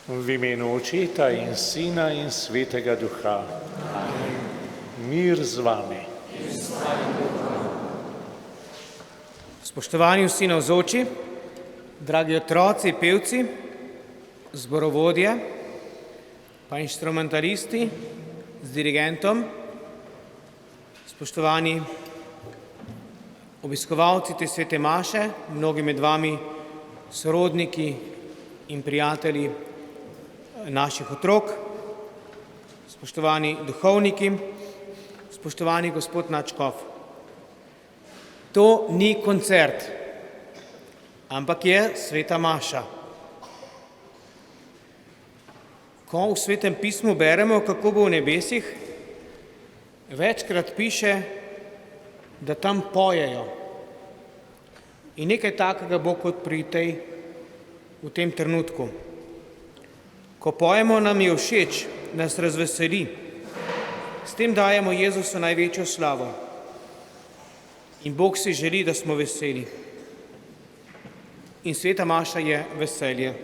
V imenu Očeta in Sina in Svetega Duha. Amen. Mir z vami. Spoštovani vsi navzoči, dragi otroci, pevci, zborovodje, pa inštrumentalisti z dirigentom, spoštovani obiskovalci te svete maše, mnogi med vami sorodniki in prijatelji naših otrok, spoštovani duhovniki, spoštovani gospod nadškof. To ni koncert, ampak je sveta maša. Ko v Svetem pismu beremo, kako bo v nebesih, večkrat piše, da tam pojejo. In nekaj takega bo kot v tem trenutku. Ko pojemo, nam je všeč, nas razveseli. S tem dajemo Jezusu največjo slavo. In Bog si želi, da smo veseli. In sveta maša je veselje.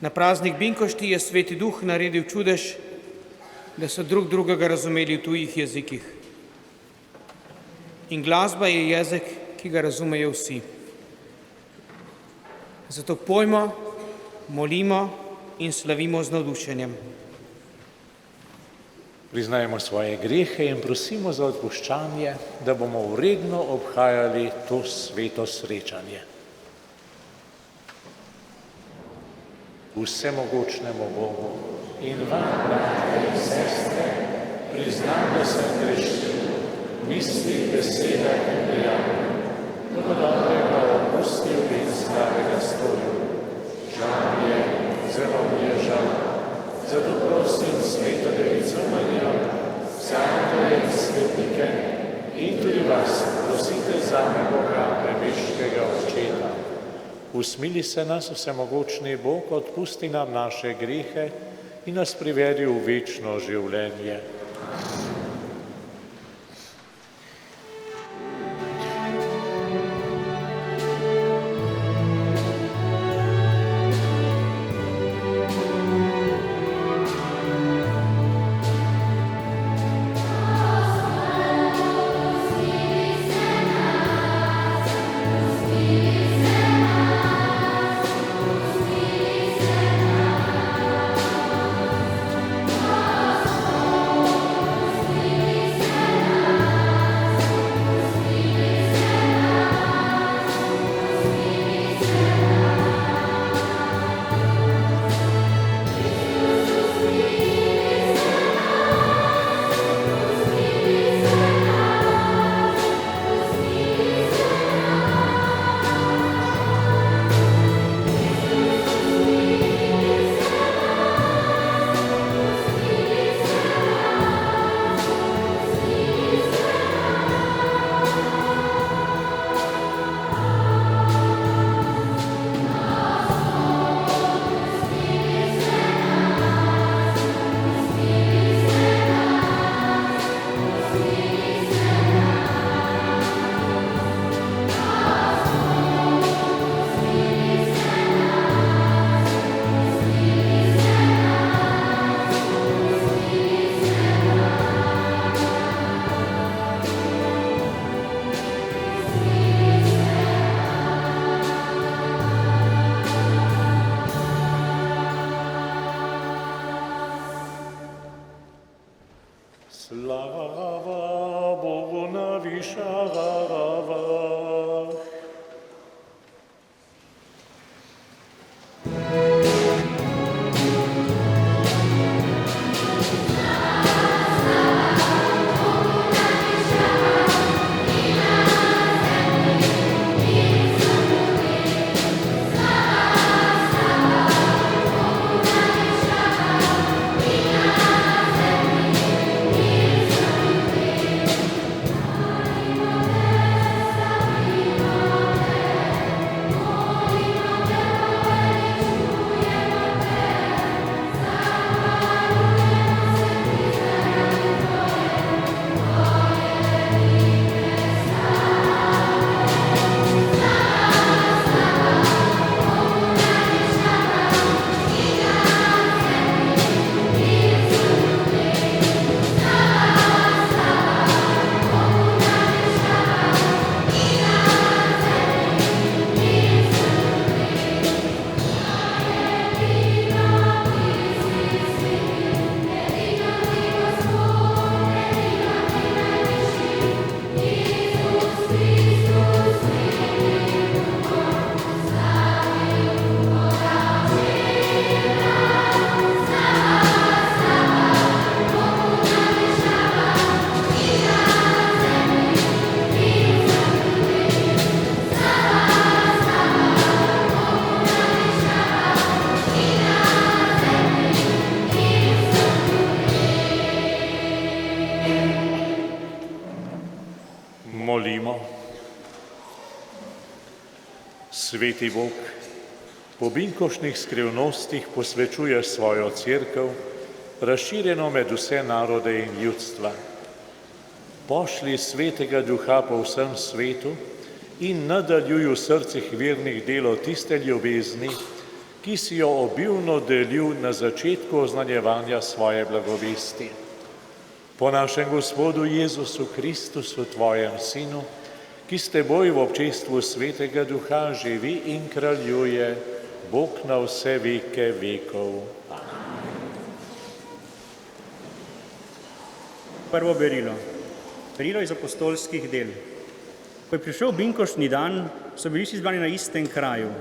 Na praznik Binkošti je Sveti Duh naredil čudež, da so drug drugega razumeli v tujih jezikih. In glasba je jezik, ki ga razumejo vsi. Zato pojmo, molimo in slavimo z navdušenjem. Priznajmo svoje grehe in prosimo za odpuščanje, da bomo vredno obhajali to sveto srečanje. Vsemogočnemu Bogu in vam, bratje in sestre, priznam, da sem grešil, misli, beseda in dejanja, dobro dobrega opustil in slabega storil. Žal je, zelo mi je žal. Zato prosim Sveto Devico Marijo, vse angele in svetnike in tudi vas, prosite zame Boga, nebeškega Očeta. Usmili se nas, vsemogočni Bog, odpusti nam naše grehe in nas privedi v večno življenje. Sveti Bog, po binkošnih skrivnostih posvečuješ svojo cerkev, razširjeno med vse narode in ljudstva. Pošli Svetega Duha po vsem svetu in nadaljuj v srcih vernih delo tiste ljubezni, ki si jo obilno delil na začetku oznanjevanja svoje blagovesti. Po našem Gospodu Jezusu Kristusu, tvojem Sinu, ki s teboj v občestvu Svetega Duha živi in kraljuje, Bog na vse veke vekov. Prvo berilo. Berilo iz apostolskih del. Ko je prišel binkoštni dan, so bili vsi zbrani na istem kraju.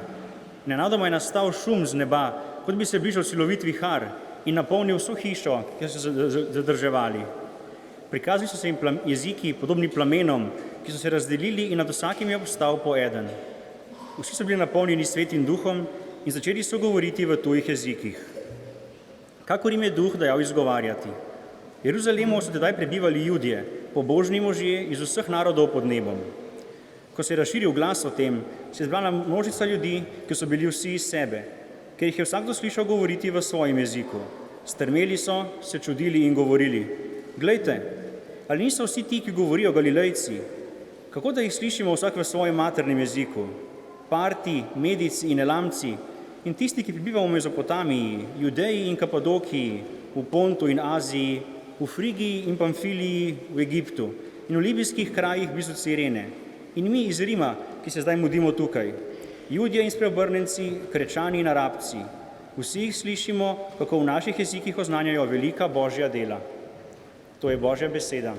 Nenadoma je nastal šum z neba, kot bi se bližal silovit vihar in napolnil vso hišo, ki so se zadrževali. Prikazali so se jim jeziki, podobni plamenom, ki so se razdelili in nad vsakim je obstal po eden. Vsi so bili napolnjeni Svetim Duhom in začeli so govoriti v tujih jezikih. Kakor jim je Duh dajal izgovarjati. V Jeruzalemu so tedaj prebivali Judje, pobožni možje iz vseh narodov pod nebom. Ko se je razširil glas o tem, se je zbrala množica ljudi, ki so bili vsi iz sebe, ker jih je vsakdo slišal govoriti v svojem jeziku. Strmeli so, se čudili in govorili: Glejte, ali niso vsi ti, ki govorijo, Galilejci? Kako da jih slišimo vsak v svojem maternem jeziku? Parti, Medici in Elamci in tisti, ki prebivamo v Mezopotamiji, Judeji in Kapadokiji, v Pontu in Aziji, v Frigiji in Pamfiliji, v Egiptu in v libijskih krajih blizu Cirene. In mi iz Rima, ki se zdaj mudimo tukaj, Judje in spreobrnenci, Krečani in Arabci. Vsi jih slišimo, kako v naših jezikih oznanjajo velika Božja dela. To je Božja beseda.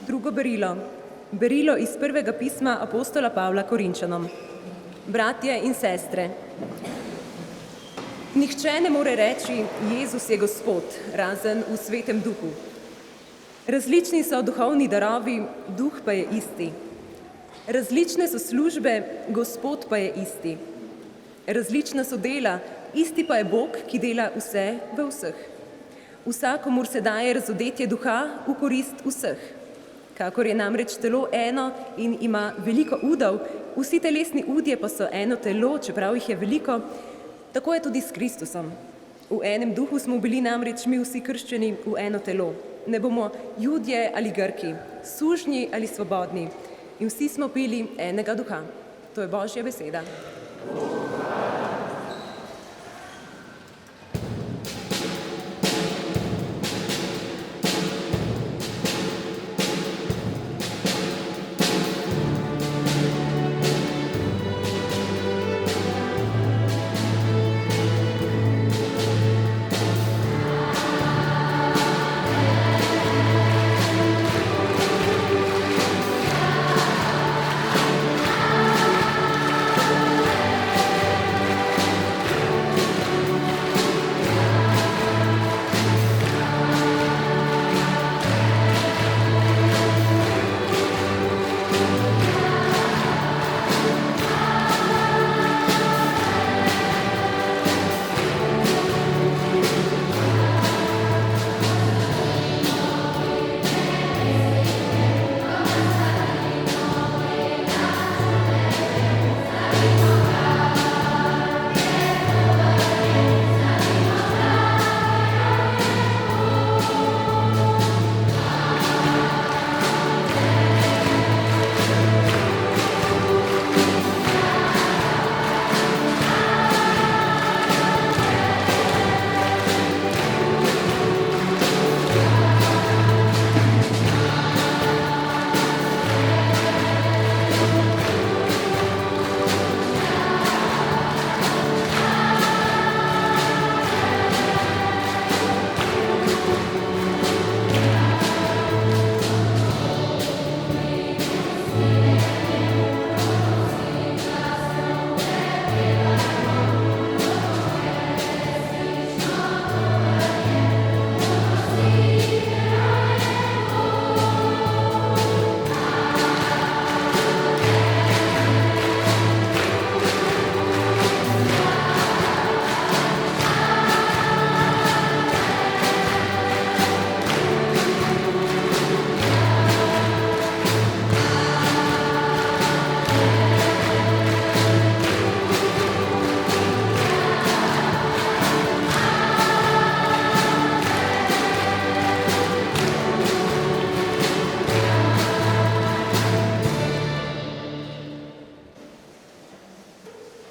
Drugo berilo. Berilo iz prvega pisma apostola Pavla Korinčanom. Bratje in sestre, nihče ne more reči, Jezus je Gospod, razen v Svetem Duhu. Različni so duhovni darovi, Duh pa je isti. Različne so službe, Gospod pa je isti. Različna so dela, isti pa je Bog, ki dela vse v vseh. Vsakomur se daje razodetje duha v korist vseh. Kakor je namreč telo eno in ima veliko udov, vsi telesni udje pa so eno telo, čeprav jih je veliko, tako je tudi s Kristusom. V enem duhu smo bili namreč mi vsi krščeni v eno telo. Ne bomo Judje ali Grki, sužnji ali svobodni. In vsi smo pili enega duha. To je Božja beseda.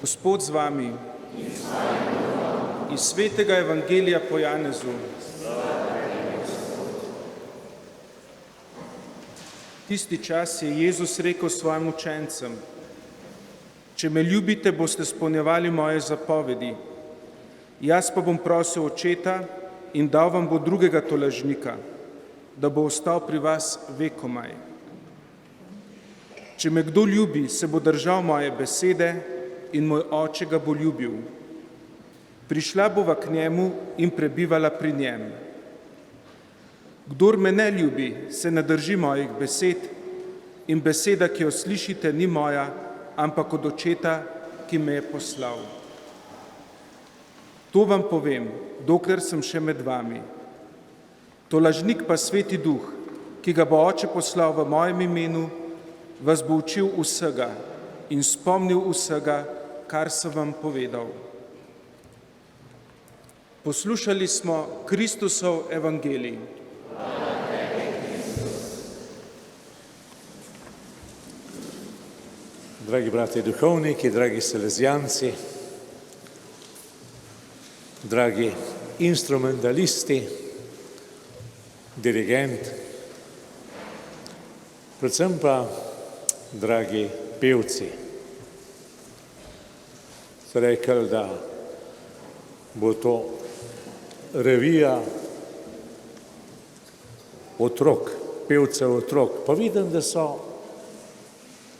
Gospod z vami. Iz svetega evangelija po Janezu. Tisti čas je Jezus rekel svojim učencem: Če me ljubite, boste izpolnjevali moje zapovedi. Jaz pa bom prosil Očeta in dal vam bo drugega tolažnika, da bo ostal pri vas vekomaj. Če me kdo ljubi, se bo držal moje besede in moj Oče ga bo ljubil. Prišla bova k njemu in prebivala pri njem. Kdor me ne ljubi, se ne drži mojih besed in beseda, ki jo slišite, ni moja, ampak od Očeta, ki me je poslal. To vam povem, dokler sem še med vami. Tolažnik pa Sveti Duh, ki ga bo Oče poslal v mojem imenu, vas bo učil vsega in spomnil vsega, kar sem vam povedal. Poslušali smo Kristusov evangelij. Dragi brati duhovniki, dragi salezijanci, dragi instrumentalisti, dirigent, predvsem pa dragi pevci. So rekli, da bo to revija otrok, pevcev otrok. Pa vidim, da so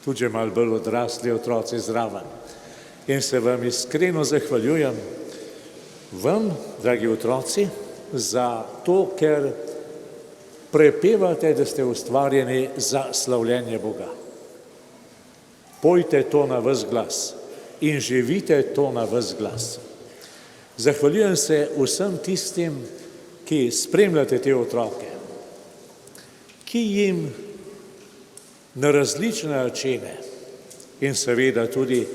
tudi že malo bolj odrasli otroci zraven. In se vam iskreno zahvaljujem, vam, dragi otroci, za to, ker prepevate, da ste ustvarjeni za slavljenje Boga. Pojte to na ves glas in živite to na ves glas. Zahvaljujem se vsem tistim, ki spremljate te otroke, ki jim na različne načine in seveda tudi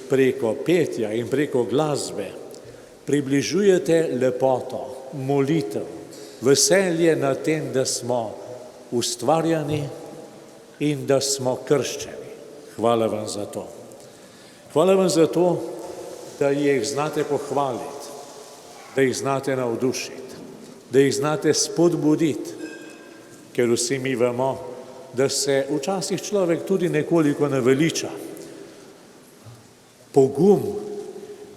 preko petja in preko glasbe približujete lepoto, molitev, veselje na tem, da smo ustvarjani in da smo krščeni. Hvala vam za to. Hvala vam za to, da jih znate pohvaliti, da jih znate navdušiti, da jih znate spodbuditi, ker vsi mi vemo, da se včasih človek tudi nekoliko naveliča. Pogum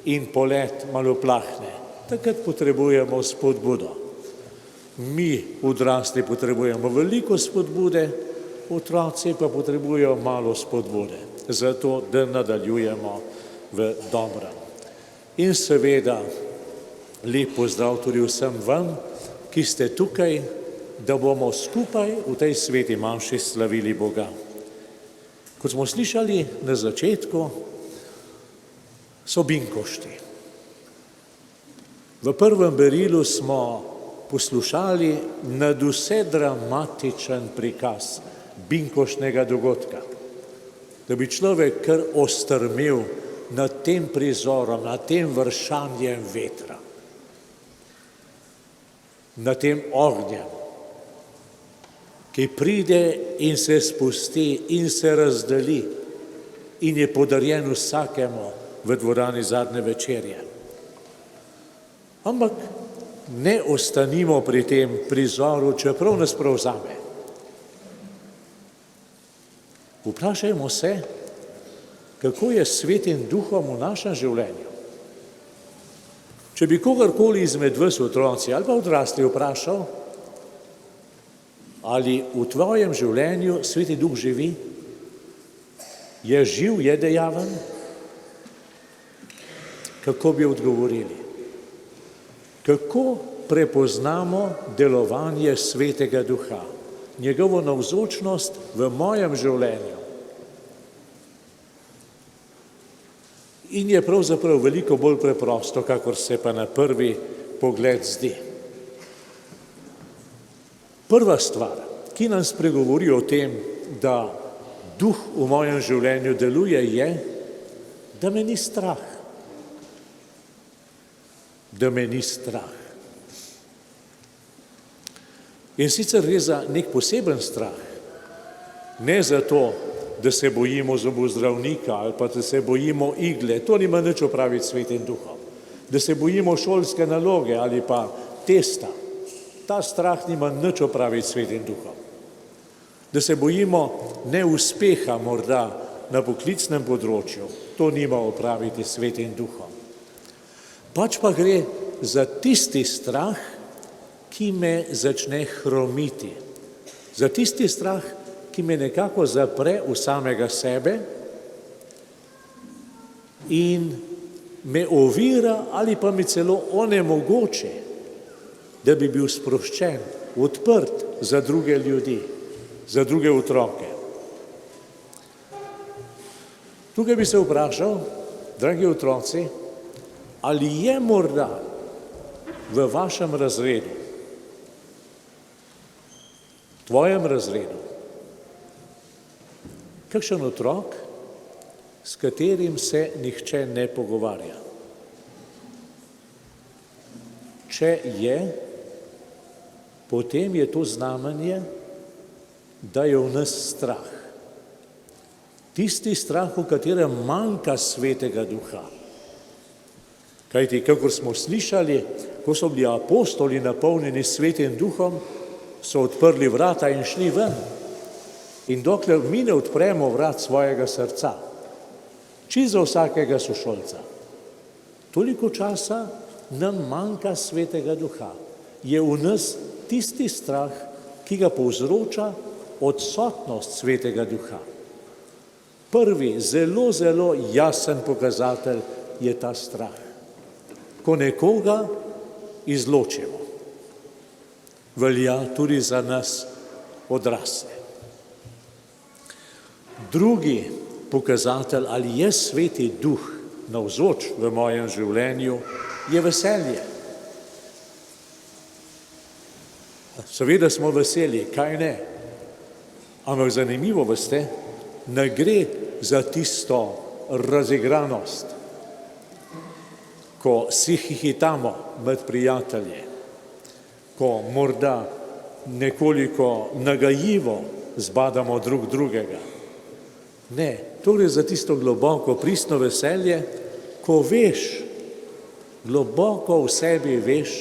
in polet malo plahne, takrat potrebujemo spodbudo. Mi, odrasli, potrebujemo veliko spodbude, otroci pa potrebujejo malo spodbude, zato da nadaljujemo v dobrem. In seveda lep pozdrav tudi vsem vam, ki ste tukaj, da bomo skupaj v tej sveti maši slavili Boga. Kot smo slišali na začetku, so binkošti. V prvem berilu smo poslušali nadvse dramatičen prikaz binkoštnega dogodka, da bi človek kar ostrmel nad tem prizorom, nad tem vršanjem vetra, nad tem ognjem, ki pride in se spusti in se razdeli in je podarjen vsakemu v dvorani zadnje večerje. Ampak ne ostanimo pri tem prizoru, čeprav nas prevzame. Vprašajmo se, kako je s Svetim Duhom v našem življenju. Če bi kogarkoli izmed vas otroci ali pa odrasli vprašal, ali v tvojem življenju Sveti Duh živi, je živ, je dejaven, kako bi odgovorili? Kako prepoznamo delovanje Svetega Duha, njegovo navzočnost v mojem življenju? In je pravzaprav veliko bolj preprosto, kakor se pa na prvi pogled zdi. Prva stvar, ki nam spregovori o tem, da Duh v mojem življenju deluje, je, da me ni strah. Da me ni strah. In sicer gre za nek poseben strah. Ne zato, da se bojimo zobozdravnika ali pa da se bojimo igle, to nima nič opraviti s Svetim Duhom. Da se bojimo šolske naloge ali pa testa, ta strah nima nič opraviti s Svetim Duhom. Da se bojimo neuspeha morda na poklicnem področju, to nima opraviti s Svetim Duhom. Pač pa gre za tisti strah, ki me začne hromiti, za tisti strah, ki me nekako zapre v samega sebe in me ovira ali pa mi celo onemogoče, da bi bil sproščen, odprt za druge ljudi, za druge otroke. Tukaj bi se vprašal, dragi otroci, ali je morda v vašem razredu, tvojem razredu, kakšen otrok, s katerim se nihče ne pogovarja. Če je, potem je to znamenje, da je v nas strah. Tisti strah, v katerem manjka Svetega Duha. Kajti, kakor smo slišali, ko so bili apostoli napolnjeni s Svetim Duhom, so odprli vrata in šli ven. In dokler mi ne odpremo vrat svojega srca, čisto za vsakega sošolca, toliko časa nam manjka Svetega Duha. Je v nas tisti strah, ki ga povzroča odsotnost Svetega Duha. Prvi, zelo, zelo jasen pokazatelj je ta strah. Ko nekoga izločimo, velja tudi za nas odrasle. Drugi pokazatelj, ali je Sveti Duh navzoč v mojem življenju, je veselje. Seveda smo veseli, kaj ne? Ampak zanimivo, veste, ne gre za tisto razigranost, ko si hihitamo med prijatelji, ko morda nekoliko nagajivo zbadamo drug drugega. Ne, to gre za tisto globoko pristno veselje, ko veš, globoko v sebi veš,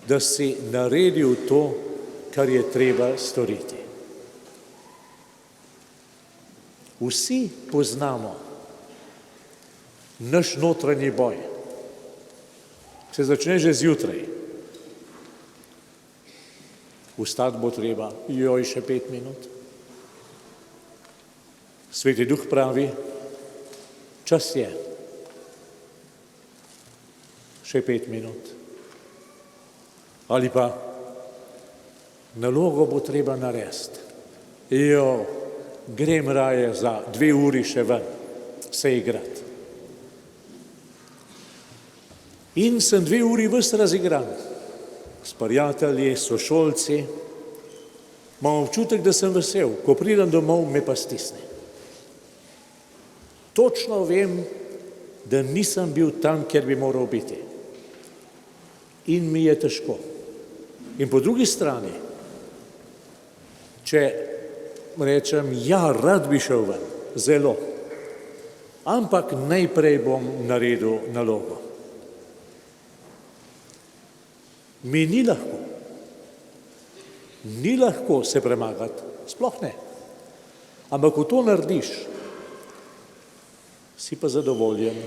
da si naredil to, kar je treba storiti. Vsi poznamo naš notranji boj. Se začne že zjutraj. Vstati bo treba, še 5 minut. Sveti Duh pravi, čas je. Še 5 minut. Ali pa nalogo bo treba narediti. Grem raje za 2 uri še ven, se igrati. In sem 2 uri ves razigran. S prijatelji, sošolci. Imam občutek, da sem vesel. Ko pridem domov, me pa stisne. Točno vem, da nisem bil tam, kjer bi moral biti. In mi je težko. In po drugi strani, če rečem, ja, rad bi šel ven, zelo, ampak najprej bom naredil nalogo. Mi ni lahko. Ni lahko se premagati, sploh ne. Ampak ko to narediš, si pa zadovoljen.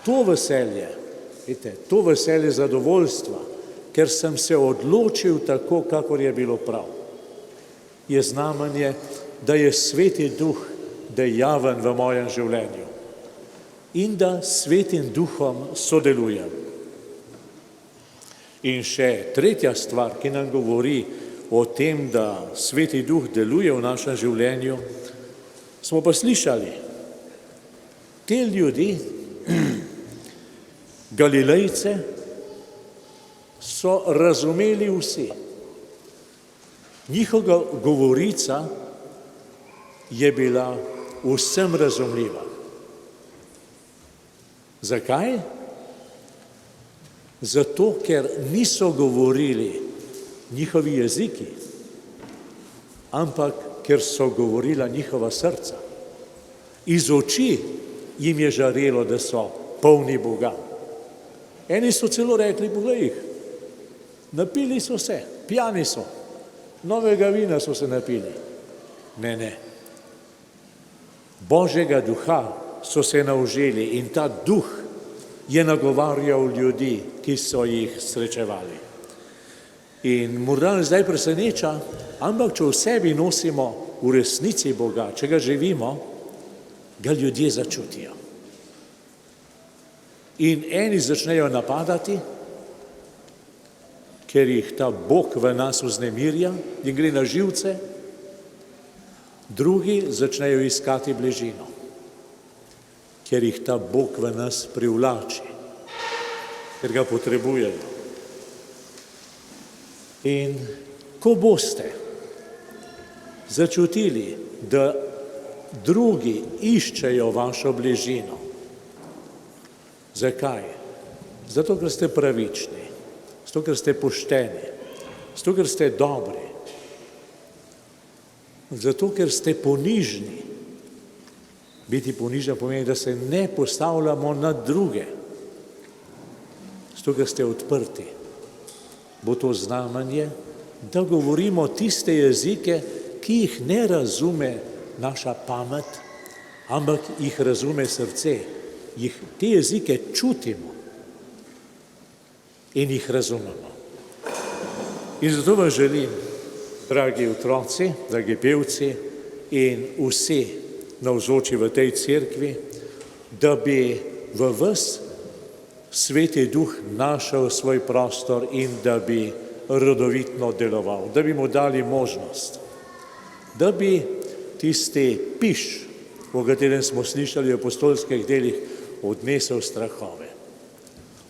To veselje, to veselje zadovoljstva, ker sem se odločil tako, kakor je bilo prav, je znamenje, da je Sveti Duh dejaven v mojem življenju in da s Svetim Duhom sodelujem. In še tretja stvar, ki nam govori o tem, da Sveti Duh deluje v našem življenju, smo pa slišali, te ljudi, Galilejce, so razumeli vsi. Njihova govorica je bila vsem razumljiva. Zakaj? Zato, ker niso govorili njihovi jeziki, ampak ker so govorila njihova srca. Iz oči jim je žarelo, da so polni Boga. Eni so celo rekli, poglej jih, napili so se, pijani so, novega vina so se napili. Ne. Božjega duha so se naužili in ta duh je nagovarjal ljudi, ki so jih srečevali. In morda nas zdaj preseneča, ampak če v sebi nosimo v resnici Boga, če ga živimo, ga ljudje začutijo. In eni začnejo napadati, ker jih ta Bog v nas vznemirja in gre na živce, drugi začnejo iskati bližino, ker jih ta Bog v nas privlači, ker ga potrebujejo. In ko boste začutili, da drugi iščejo vašo bližino, zakaj? Zato, ker ste pravični, zato, ker ste pošteni, zato, ker ste dobri, zato, ker ste ponižni. Biti ponižen pomeni, da se ne postavljamo na druge, zato, ker ste odprti. Bo to znamenje, da govorimo tiste jezike, ki jih ne razume naša pamet, ampak jih razume srce. Te jezike čutimo in jih razumemo. In zato vam želim, dragi otroci, dragi pevci in vsi navzoči v tej cerkvi, da bi v vas Sveti Duh našel svoj prostor in da bi rodovitno deloval, da bi mu dali možnost, da bi tisti piš, o katerem smo slišali v apostolskih delih, odnesel strahove,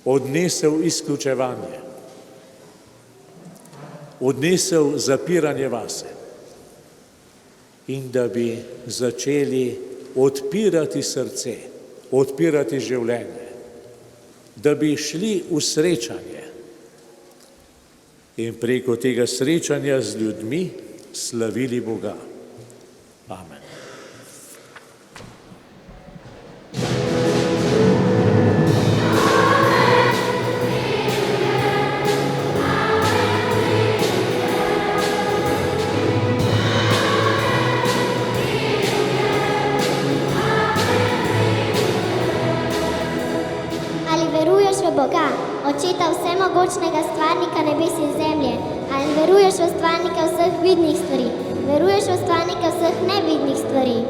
odnesel izključevanje, odnesel zapiranje vase in da bi začeli odpirati srce, odpirati življenje, da bi šli v srečanje in preko tega srečanja z ljudmi slavili Boga. Amen. Boga, Očeta vsemogočnega stvarnika nebes in zemlje, ali veruješ v stvarnika vseh vidnih stvari, veruješ v stvarnika vseh nevidnih stvari?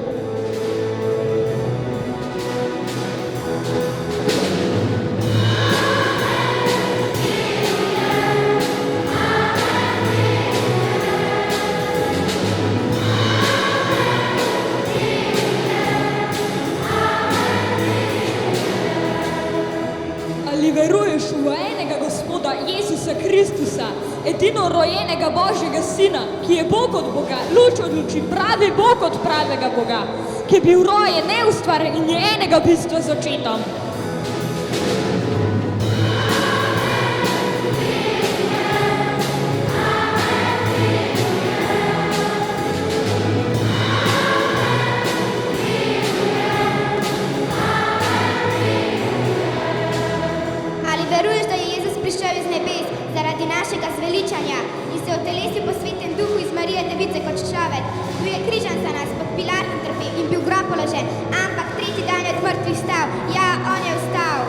Veruješ v enega Gospoda Jezusa Kristusa, edino rojenega Božjega Sina, ki je Bog od Boga, luč od luči, pravi Bog od pravega Boga, ki je bil rojen, neustvarjen in je enega bistva z Očetom. Zaradi našega zveličanja in se otelesil po Svetem Duhu iz Marije Device kot človek. Bil je križan za nas, pod Pilatom trpel in bil v grob položen, ampak tretji dan je od mrtvih vstal. Ja, on je vstal.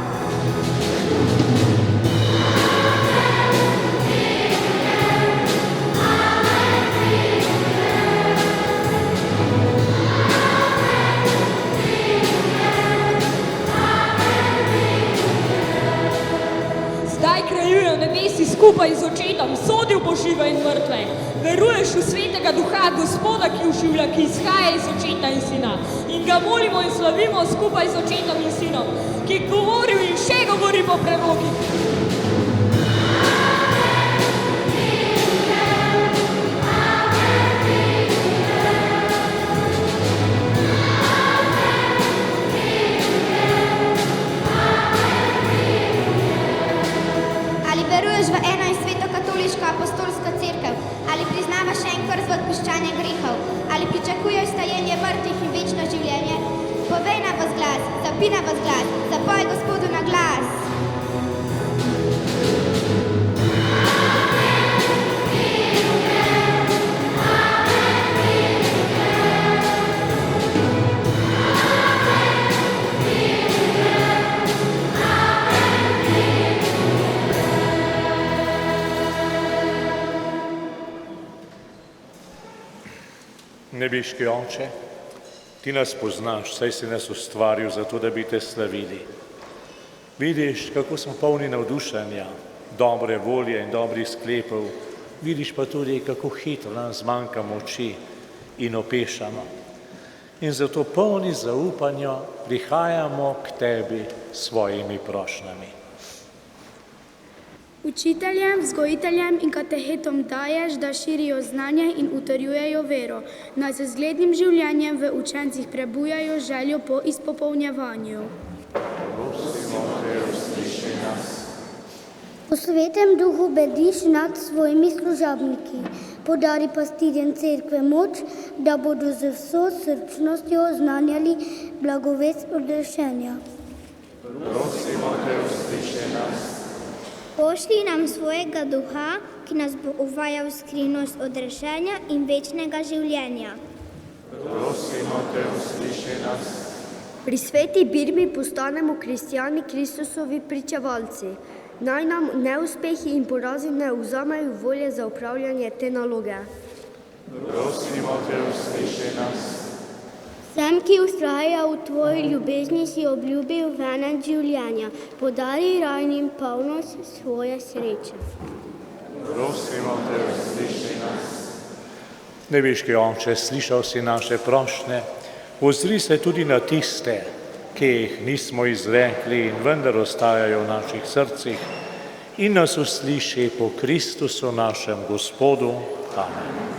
Skupaj z Očetom sodil bo žive in mrtve. Veruješ v Svetega Duha, Gospoda, ki oživlja, ki izhaja iz Očeta in Sina. In ga molimo in slavimo skupaj z Očetom in Sinom, ki je govoril in še govori po prerokih. Apostolska cerkev, ali priznavaš en krst v odpuščanje grehov, Ali pričakuješ stajenje mrtvih in večno življenje? Povej nam v glas, zapij nam v glas, zapoj Gospodu na glas. Nebeški Oče, Ti nas poznaš, saj si nas ustvaril zato, da bi Te slavili. Vidiš, kako smo polni navdušenja, dobre volje in dobrih sklepov, vidiš pa tudi, kako hitro nam zmanjka moči in opešamo. In zato polni zaupanja prihajamo k Tebi s svojimi prošnjami. Učiteljem, vzgojiteljem in katehetom daješ, da širijo znanje in utrjujejo vero, naj z zglednim življenjem v učencih prebujajo željo po izpopolnjevanju. Po Svetem Duhu bediš nad svojimi služabniki, podari pastirjem cerkve moč, da bodo z vso srčnostjo oznanjali blagovest odrešenja. Prosimo Te, usliši nas. Pošli nam svojega duha, ki nas bo uvajal v skrivnost odrešenja in večnega življenja. Prosimo Te, usliši nas. Pri sveti birmi postanemo kristjani Kristusovi pričevalci. Naj nam neuspehi in porazi ne vzamejo volje za upravljanje te naloge. Prosimo Te, usliši nas. Vsem, ki vztraja v Tvoji ljubezni, si obljubil venec življenja. Podari rajnim polnost svoje sreče. Prosimo Te, usliši nas. Nebeški Oče, slišal si naše prošnje, ozri se tudi na tiste, ki jih nismo izrekli in vendar ostajajo v naših srcih, in nas usliši po Kristusu našem Gospodu. Amen.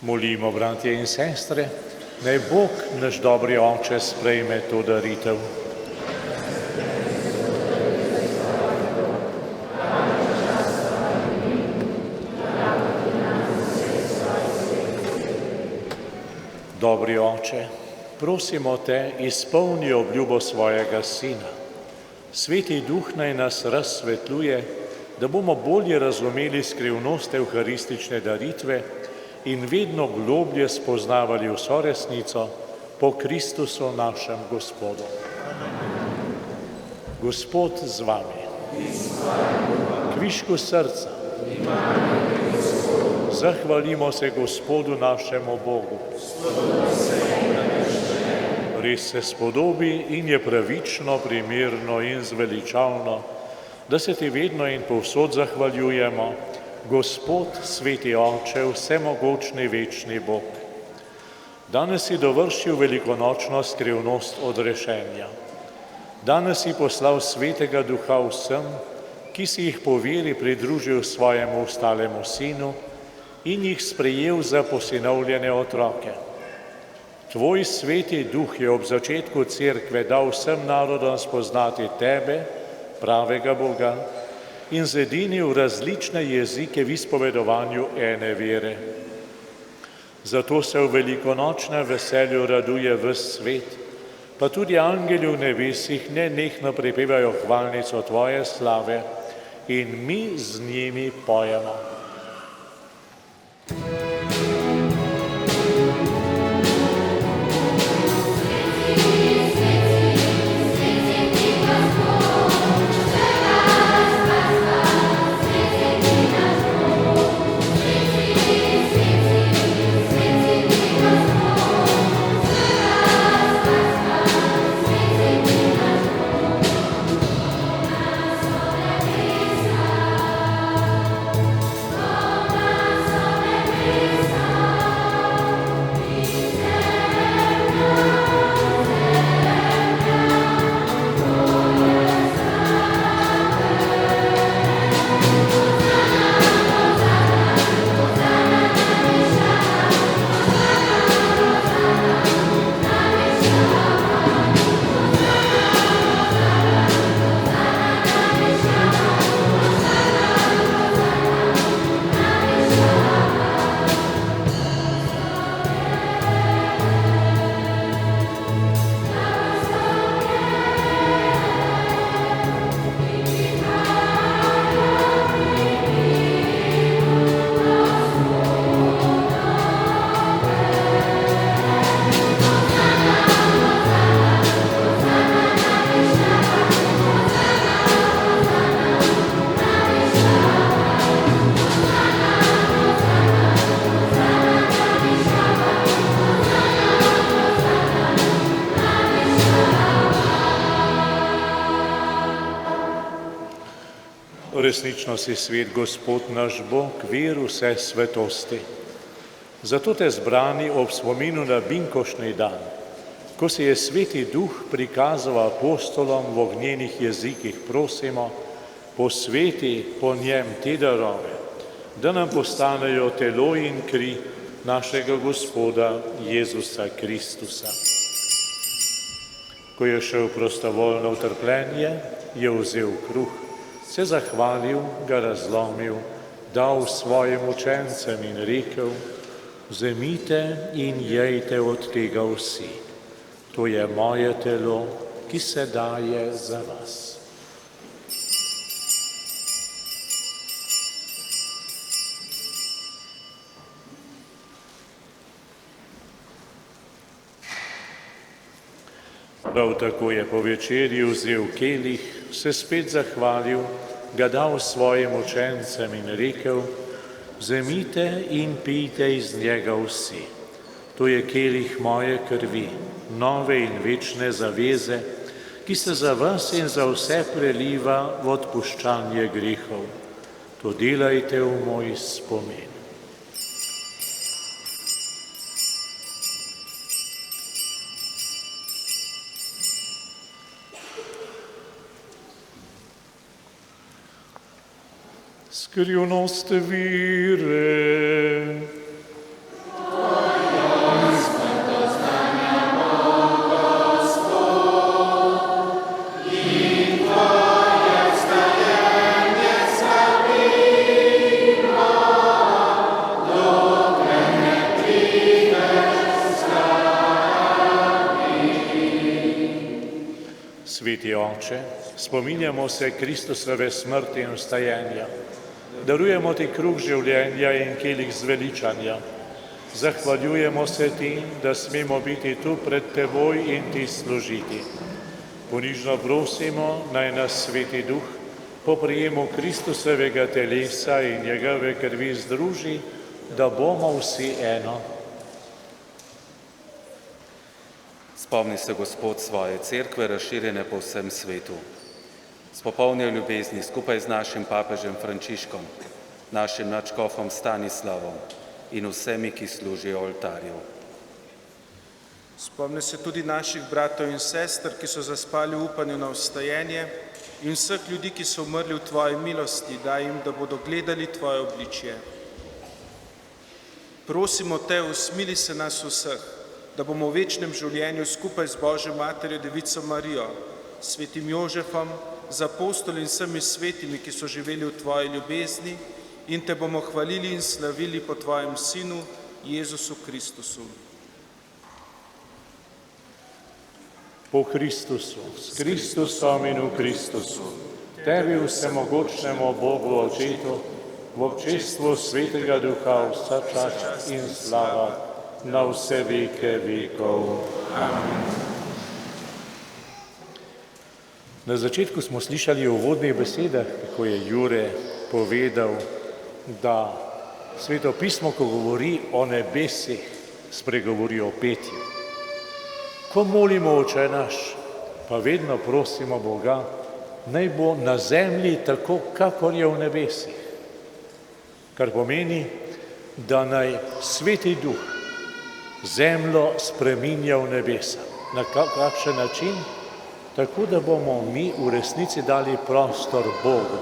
Molimo, bratje in sestre, naj Bog, naš dobri Oče, sprejme to daritev. Dobri Oče, prosimo Te, izpolni obljubo svojega Sina. Sveti Duh naj nas razsvetljuje, da bomo bolje razumeli skrivnost evharistične daritve in vedno globlje spoznavali vso resnico, po Kristusu našem Gospodu. Gospod z vami. Kvišku srca. Zahvalimo se Gospodu našemu Bogu. Res se spodobi in je pravično, primerno in zveličavno, da se ti vedno in povsod zahvaljujemo, Gospod, sveti Oče, vsemogočni večni Bog. Danes si dovršil velikonočno skrivnost odrešenja. Danes si poslal svetega Duha vsem, ki si jih po veri pridružil svojemu ostalemu sinu in jih sprejel za posinovljene otroke. Tvoj sveti Duh je ob začetku cerkve dal vsem narodom spoznati tebe, pravega Boga, in zedinil različne jezike v izpovedovanju ene vere. Zato se v velikonočnem veselju raduje ves svet, pa tudi angeli v nebesih nenehno prepevajo hvalnico tvoje slave in mi z njimi pojemo. Resnično si svet, Gospod naš Bog, vir vse svetosti. Zato te zbrani ob spominu na binkoštni dan, ko se je sveti Duh prikazal apostolom v ognjenih jezikih, prosimo, posveti po njem te darove, da nam postanejo telo in kri našega Gospoda Jezusa Kristusa. Ko je šel prostovoljno v trpljenje, je vzel kruh, se zahvalil, ga razlomil, dal svojim učencem in rekel: vzemite in jejte od tega vsi. To je moje telo, ki se daje za vas. Prav tako je po večerji vzel kelih, se spet zahvalil, ga dal svojim učencem in rekel: vzemite in pijte iz njega vsi. To je kelih moje krvi, nove in večne zaveze, ki se za vas in za vse preliva v odpuščanje grehov. To delajte v moj spomin. Skrivnost vire. Sveti Oče, spominjamo se Kristusove smrti in vstajenja. Darujemo ti kruh življenja in kelih zveličanja. Zahvaljujemo se ti, da smemo biti tu pred teboj in ti služiti. Ponižno prosimo, naj nas Sveti Duh po prijemu Kristusovega telesa in njegove krvi združi, da bomo vsi eno. Spomni se, Gospod, svoje cerkve razširjene po vsem svetu. S popolne ljubezni skupaj z našim papežem Frančiškom, našim nadškofom Stanislavom in vsemi, ki služijo oltarju. Spomni se tudi naših bratov in sester, ki so zaspali v upanju na vstajenje, in vseh ljudi, ki so umrli v tvoji milosti, daj jim, da bodo gledali tvoje obličje. Prosimo te, usmili se nas vseh, da bomo v večnem življenju skupaj z Božjo materjo Devico Marijo, svetim Jožefom, z apostoli in vsemi svetimi, ki so živeli v tvoji ljubezni, in te bomo hvalili in slavili po tvojem Sinu, Jezusu Kristusu. Po Kristusu, s Kristusom in v Kristusu, tebi vsemogočnemu Bogu Očetu, v občestvu Svetega Duha vsa čast in slava na vse veke vekov. Amen. Na začetku smo slišali v uvodnih besedah, kako je Jure povedal, da Sveto pismo, ko govori o nebesih, spregovori o petju. Ko molimo Oče naš, pa vedno prosimo Boga, naj bo na zemlji tako, kakor je v nebesih. Kar pomeni, da naj Sveti Duh zemljo spreminja v nebesa. Na kakšen način? Tako, da bomo mi v resnici dali prostor Bogu,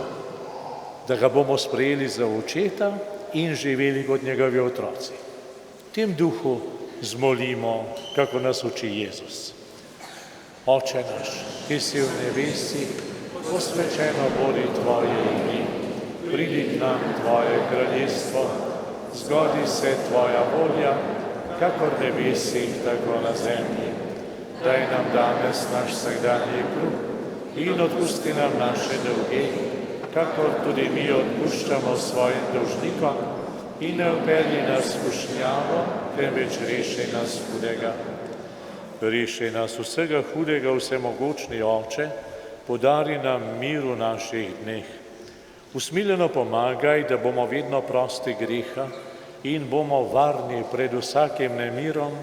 da ga bomo sprejeli za očeta in živeli kot njegovi otroci. V tem duhu zmolimo, kako nas uči Jezus. Oče naš, ki si v nebesih, posvečeno bodi tvoje ime, pridi k nam tvoje kraljestvo, zgodi se tvoja volja, kakor v nebesih, tako na zemlji. Daj nam danes naš vsakdanji kruh in odpusti nam naše dolge, kakor tudi mi odpuščamo svojim dolžnikom, in ne vpelji nas v skušnjavo, temveč reši nas hudega. Reši nas vsega hudega, vsemogočni Oče, podari nam mir v naših dneh. Usmiljeno pomagaj, da bomo vedno prosti greha in bomo varni pred vsakim nemirom,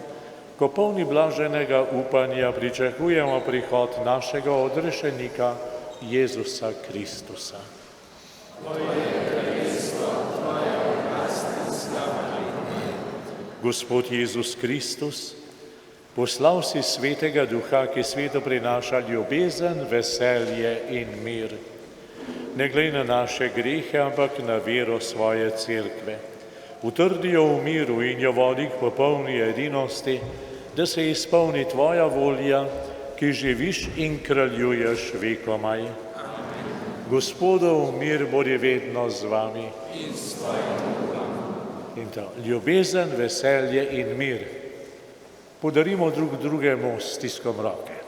ko polni blaženega upanja pričakujemo prihod našega odrešenika Jezusa Kristusa. Gospod Jezus Kristus, poslal si Svetega Duha, ki svetu prinaša ljubezen, veselje in mir. Ne glej na naše grehe, ampak na vero svoje cerkve. Utrdi jo v miru in jo vodi k popolni edinosti, da se izpolni tvoja volja, ki živiš in kraljuješ vekomaj. Gospodov mir bodi vedno z vami. In to ljubezen, veselje in mir podarimo drug drugemu s stiskom roke.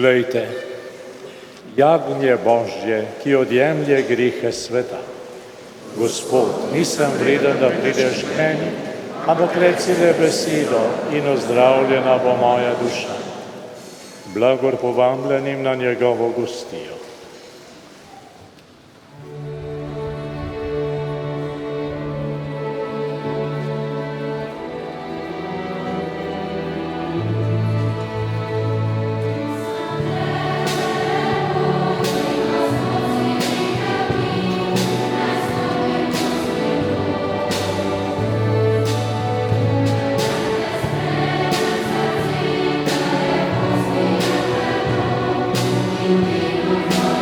Glejte, jagnje Božje, ki odjemlje grehe sveta. Gospod, nisem vreden, da prideš k meni, ampak reci le besedo in ozdravljena bo moja duša. Blagor povabljenim na njegovo gostijo. Thank you.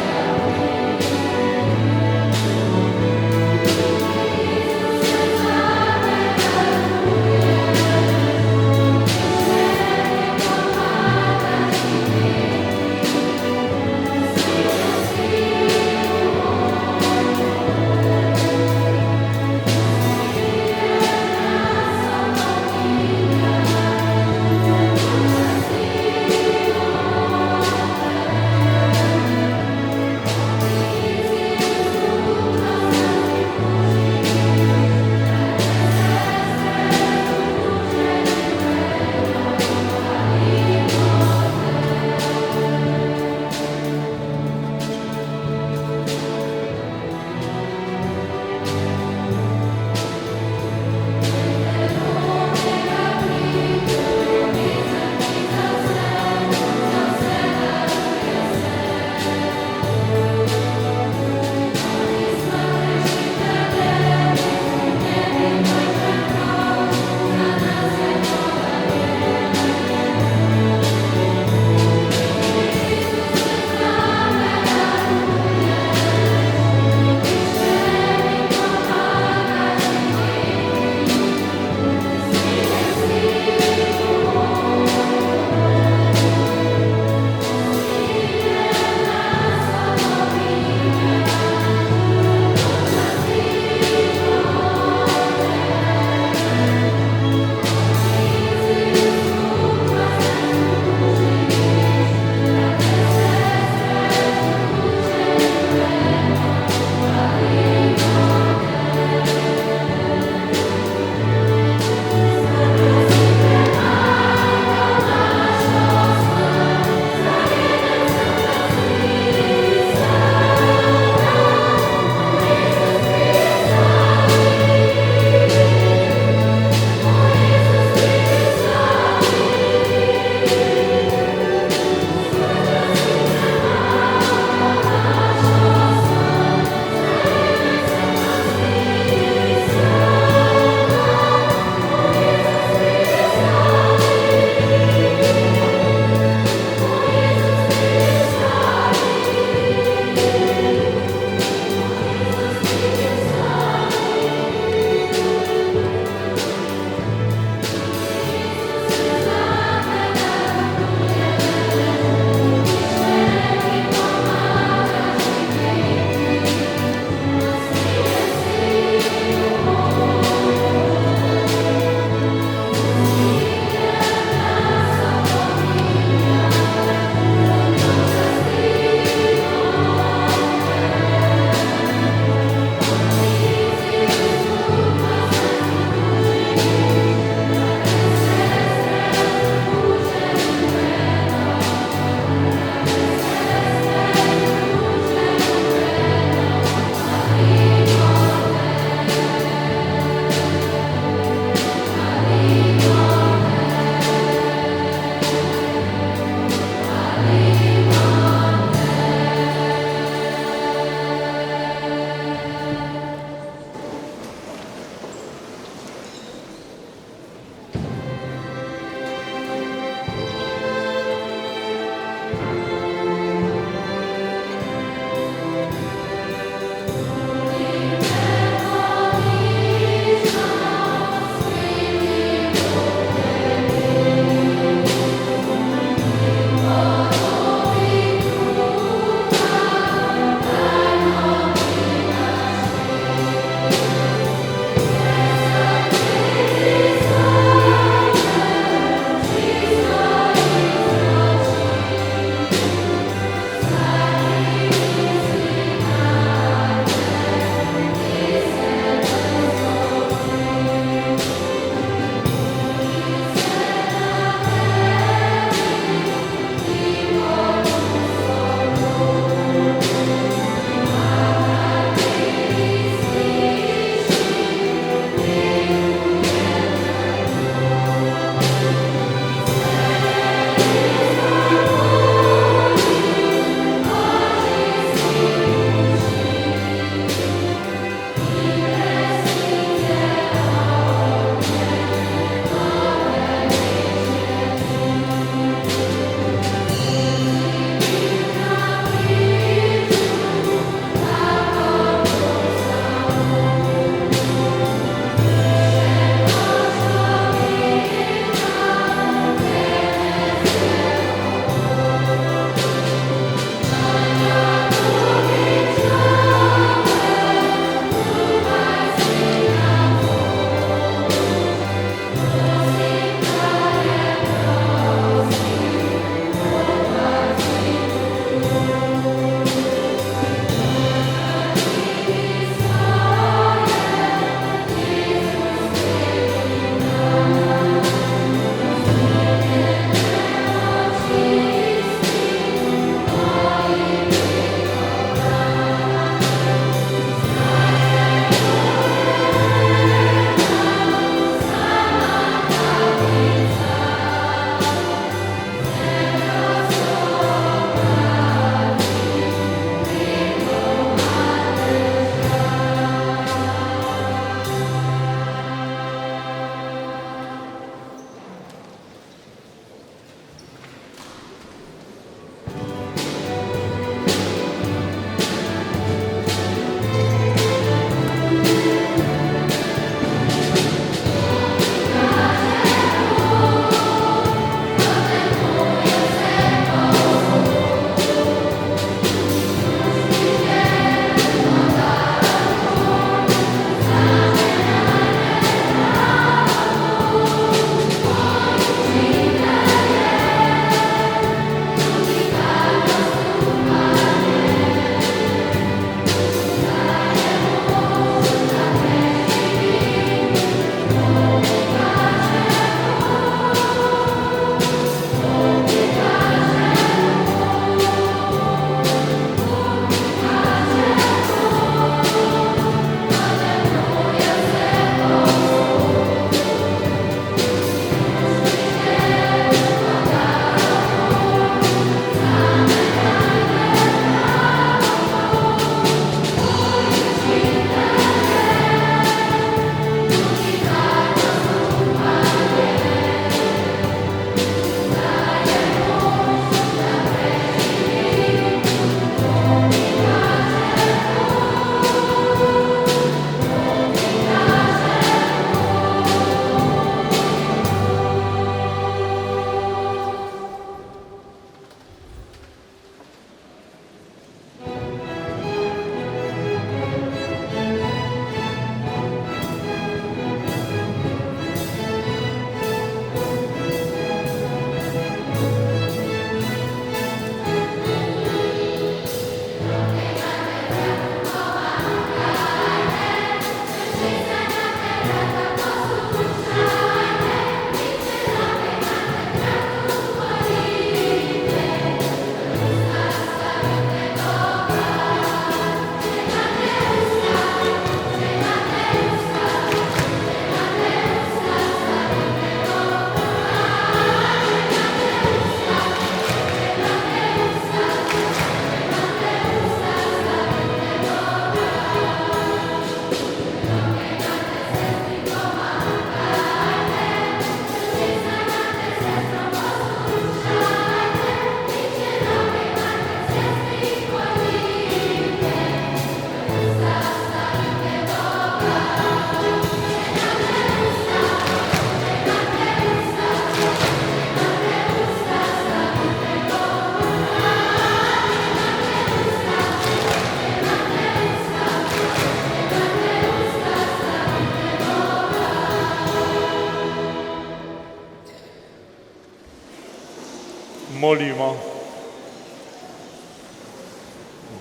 Molimo.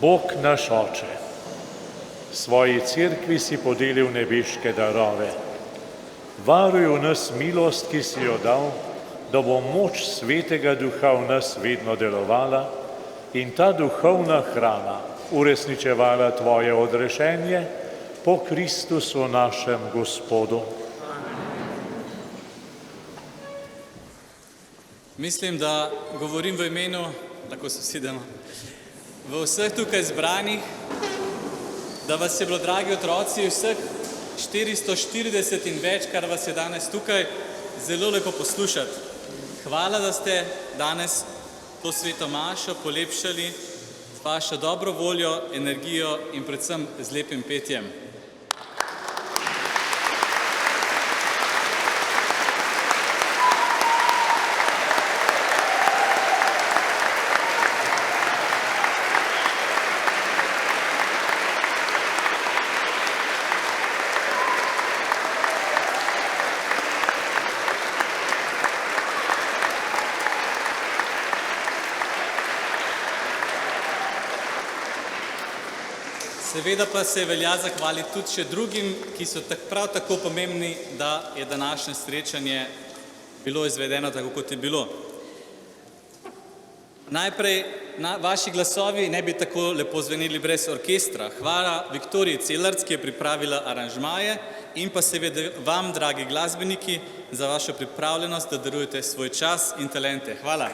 Bog naš Oče, svoji cerkvi si podelil nebeške darove. Varuj v nas milost, ki si jo dal, da bo moč Svetega Duha v nas vedno delovala in ta duhovna hrana uresničevala Tvoje odrešenje po Kristusu našem Gospodu. Mislim, da govorim v imenu, lahko se usedemo, v vseh tukaj zbranih, da vas je bilo, dragi otroci, vseh 440 in več, kar vas je danes tukaj, zelo lepo poslušati. Hvala, da ste danes to sveto mašo polepšali z vašo dobro voljo, energijo in predvsem z lepim petjem. Seveda pa se velja zahvaliti tudi še drugim, ki so prav tako pomembni, da je današnje srečanje bilo izvedeno tako, kot je bilo. Najprej, vaši glasovi ne bi tako lepo zveneli brez orkestra. Hvala Viktoriji Celarc, ki je pripravila aranžmaje, in pa seveda vam, dragi glasbeniki, za vašo pripravljenost, da darujete svoj čas in talente. Hvala.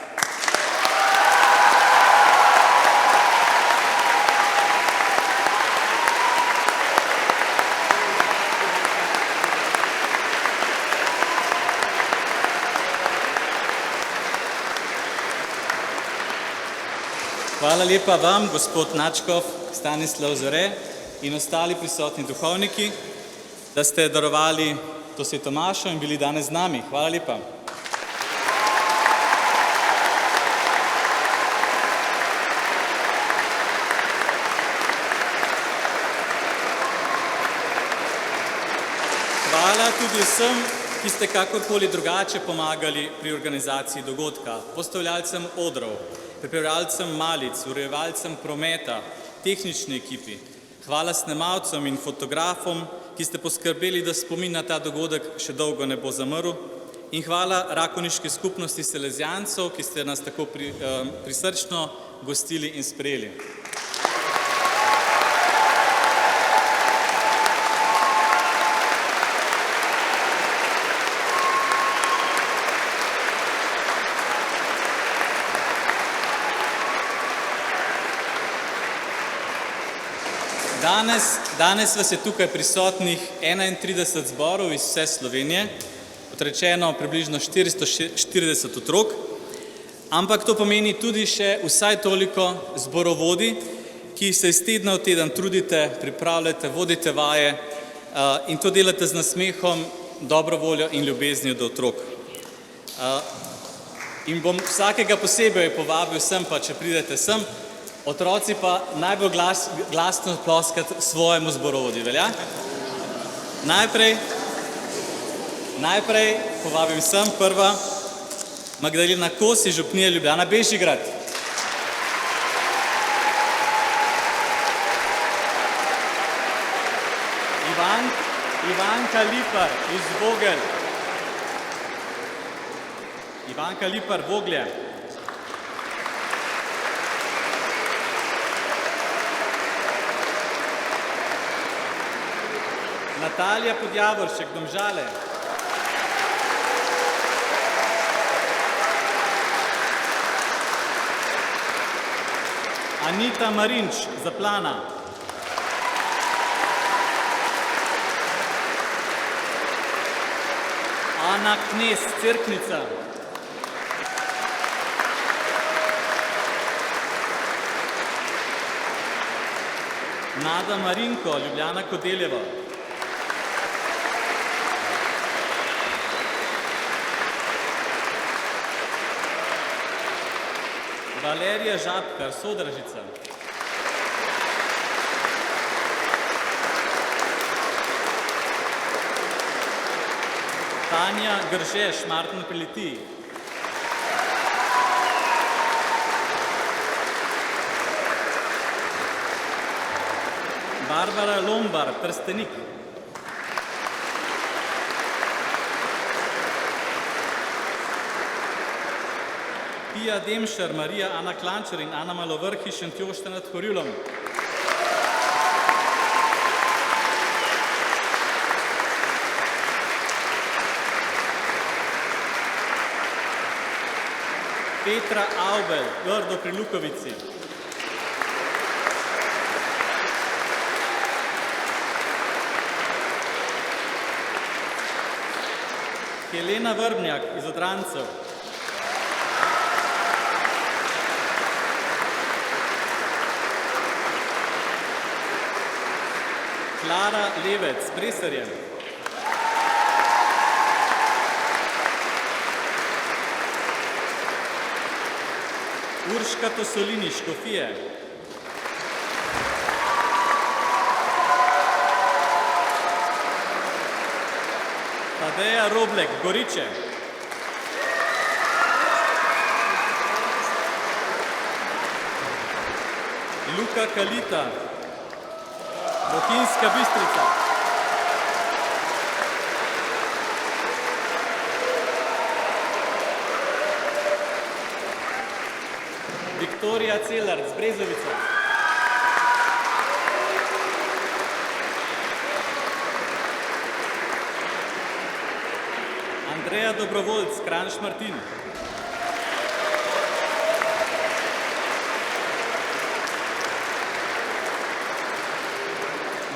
Hvala lepa vam, gospod Načkov, Stanislav Zore in ostali prisotni duhovniki, da ste darovali to sveto mašo in bili danes z nami. Hvala lepa. Hvala tudi vsem, ki ste kakorkoli drugače pomagali pri organizaciji dogodka, postavljalcem odrov, pripravljalcem malic, urejevalcem prometa, tehnični ekipi. Hvala snemalcem in fotografom, ki ste poskrbeli, da spomin na ta dogodek še dolgo ne bo zamrl. In hvala Rakoniški skupnosti Salezijancev, ki ste nas tako prisrčno gostili in sprejeli. Danes vas je tukaj prisotnih 31 zborov iz vse Slovenije, kot rečeno približno 440 otrok, ampak to pomeni tudi še vsaj toliko zborovodi, ki se iz tedna v teden trudite, pripravljate, vodite vaje in to delate z nasmehom, dobro voljo in ljubeznijo do otrok. In bom vsakega posebej povabil sem, pa če pridete sem, otroci pa najbolj glasno ploskati svojemu zborovodi, velja? Najprej povabim sem prva Magdalena Kos iz župnije Ljubljana Bežigrad. Ivanka Lipar iz Vogelj. Ivanka Lipar, Voglje. Natalija Podjavoršek, Domžale. Anita Marinč, Zaplana. Ana Knez, Cerknica. Nada Marinko, Ljubljana Kodeljeva. Valerija Žabkar, Sodražica. Tanja Gržeš, Martin pri Litiji. Barbara Lombar, Trstenik. Pija Demšar, Marija Ana Klančar in Ana Malovrhi, Šentjošta nad Horjulom. Petra Avbel, Grdo pri Lukovici. Helena Vrbnjak iz Odrancev. Klara Levec, Presarjem. Urška Tosolini, Škofije. Tadeja Roblek, Goriče. Luka Kalita, Bohinjska Bistrica. Viktorija Celar, z Brezovica. Andreja Dobrovoljc, Kranj Šmartin.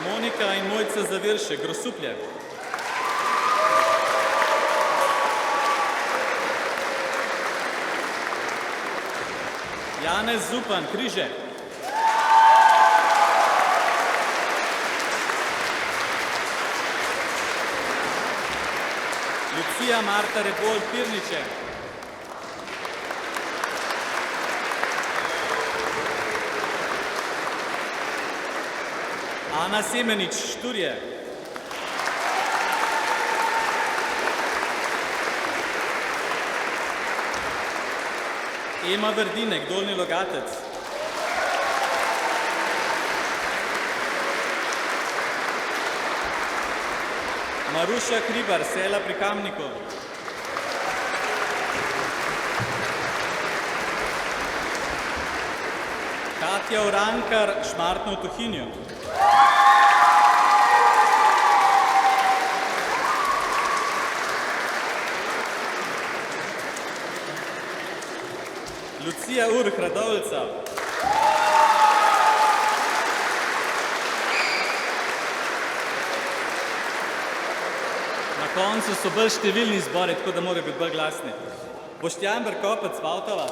Monika in Mojca Zavirše, Grosuplje. Janez Zupan, Križe. Lucija Marta Rebol, Pirniče. Ana Semenič, Šturje. Ema Verdinek, Dolni Logatec. Maruša Hribar, Sela pri Kamniku. Katja Urankar, Šmartno v Tuhinju. Lucija Urh, Radovljica. Na koncu so bolj številni zbori, tako da morajo biti bolj glasni. Boštjan Brkopec, Valtova.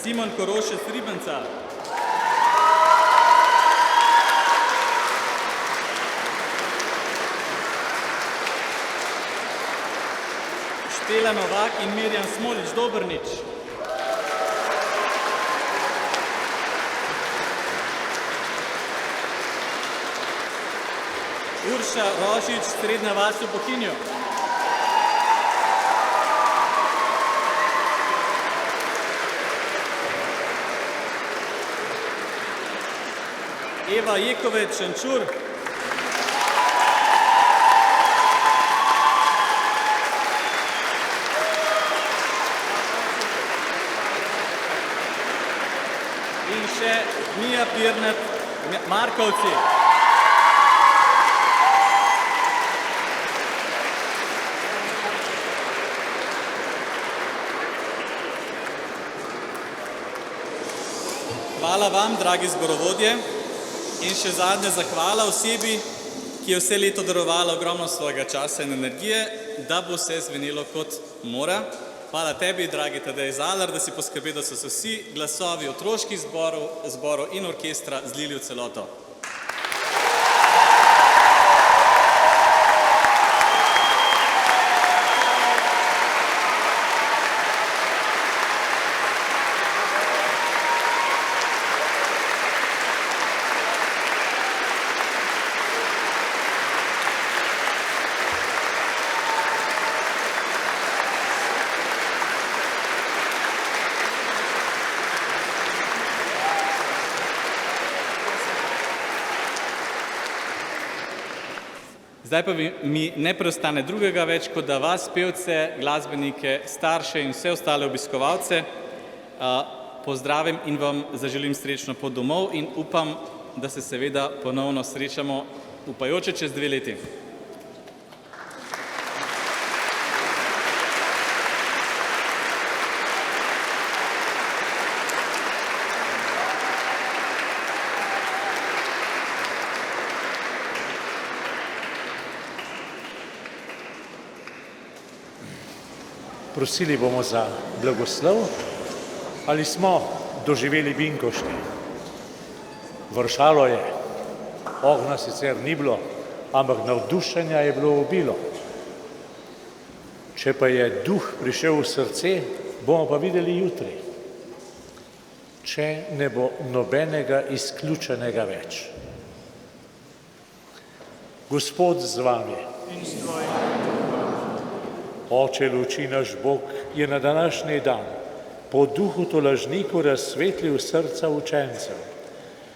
Simon Korošec, Ribenca. Štela Novak in Mirjam Smolič, Dobrnič. Urša Rožič, Srednja vas v Bohinju. Eva Jekovec, Šenčur. In še Mija Pirnet, Markovci. Hvala vam, dragi zborovodje, in še zadnja zahvala osebi, ki je vse leto darovala ogromno svojega časa in energije, da bo vse zvenelo kot mora. Hvala tebi, dragi Tadej Zalar, da si poskrbel, da so se vsi glasovi otroških zborov in orkestra zlili v celoto. Zdaj pa mi ne preostane drugega več, kot da vas, pevce, glasbenike, starše in vse ostale obiskovalce pozdravim in vam zaželim srečno pot domov in upam, da se seveda ponovno srečamo upajoče čez 2 leti. Prosili bomo za blagoslov. Ali smo doživeli binkošti? Vršalo je, ognja sicer ni bilo, ampak navdušenja je bilo obilo. Če pa je duh prišel v srce, bomo pa videli jutri. Če ne bo nobenega izključenega več. Gospod z vami. Oče luči naš Bog je na današnji dan po duhu tolažniku razsvetlil srca učencev.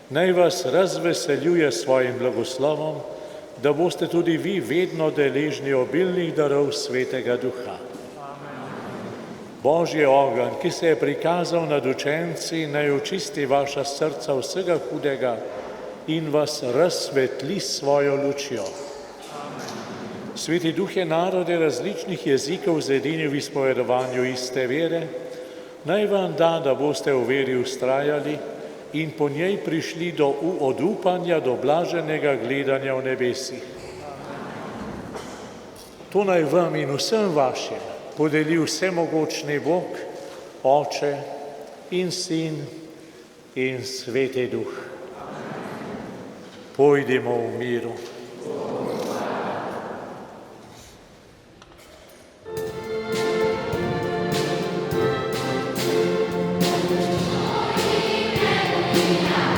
Naj vas razveseljuje svojim blagoslovom, da boste tudi vi vedno deležni obilnih darov Svetega Duha. Božji ogenj, ki se je prikazal nad učenci, naj očisti vaša srca vsega hudega in vas razsvetli s svojo lučjo. Sveti Duh je narode različnih jezikov zedinil v izpovedovanju iste vere, naj vam da, da boste v veri vztrajali in po njej prišli od upanja do blaženega gledanja v nebesih. To naj vam in vsem vašim podeli vsemogočni Bog, Oče in Sin in Sveti Duh. Pojdimo v miru. Yeah.